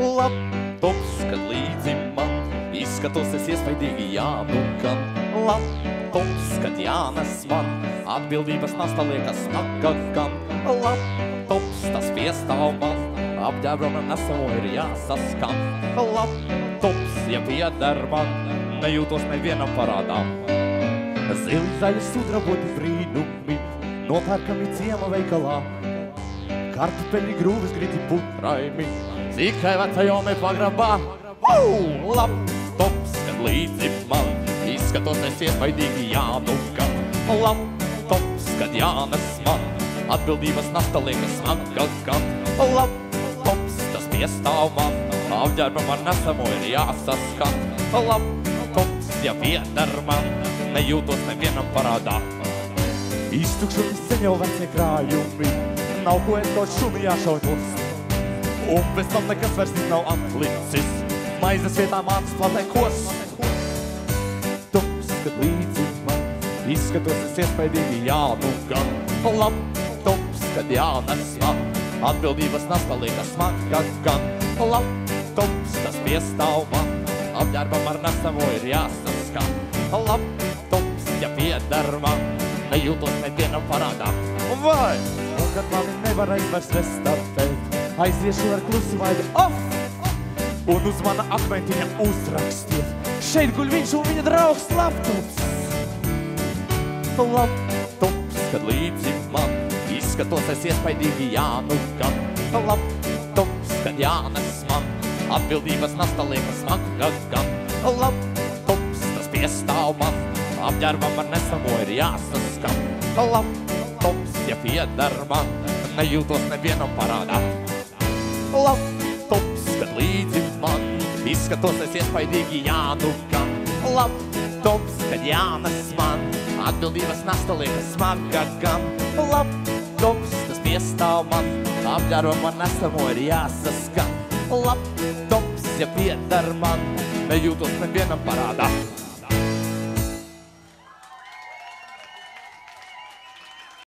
Laptops, kad līdzi man izskatos es iespaidīgi, jā, nu gan. Laptops, kad jānes man atbildības nasta liekas smaga gan. Laptops, tas piestāv man, apģērbam nesamo ir jāsaskan. Laptops, ja pieder man, nejūtos nevienam parādā. Zili zaļi sudraboti brīnumi, nopērkami ciema veikalā. Kartupeļi grūvis griti putraimi, cikai vecajome pagrabā. Laptops, kad līdzi man izskatos es iespaidīgi, jā, nu gan. Laptops, kad jānes man atbildības nasta liekas smaga gan. Laptops, tas piestāv man, apģērbam ar nesamo ir jāsaskan. Laptops, ja pieder man, nejūtos nevienam parādā. Iztukšoti sen jau vecie krājumi, nav ko es kaut šumi jāšauj nost. Un pēc tam nekas vairs nav atlicis, maizes vietā mācas platē kost. Laptops, kad līdzi man izskatos es iespaidīgi, jā, nu gan. Laptops, kad jānes man atbildības nasta liekas smaga gan. Laptops, tas piestāv man, apģērbam ar nesamo ir jāsaskan. Laptops, ja pieder man, nejūtos nevienam parādā. Vai? Un kad mani nevarēs vairs restartēt, aiziešu ar klusu vaidu off un uz mana akmentiņa uzrakstiet. Šeit guļ viņš un viņa draugs laptops. Laptops, kad līdzi man izskatos es iespaidīgi, jā, nu gan. Laptops, kad jānes man atbildības nasta liekas smaga gan. Laptops, tas piestāv man, apģērbam ar nesamo ir jāsaskan. Laptops, ja pieder man, nejūtos nevienam parādā. Laptops, kad līdzi man izskatos es iespaidīgi, jā, nu gan. Laptops, kad jānes man atbildības nasta liekas smaga gan. Laptops, tas piestāv man, apģērbam ar nesamo ir jāsaskan. Laptops, ja pieder man, nejūtos nevienam parādā.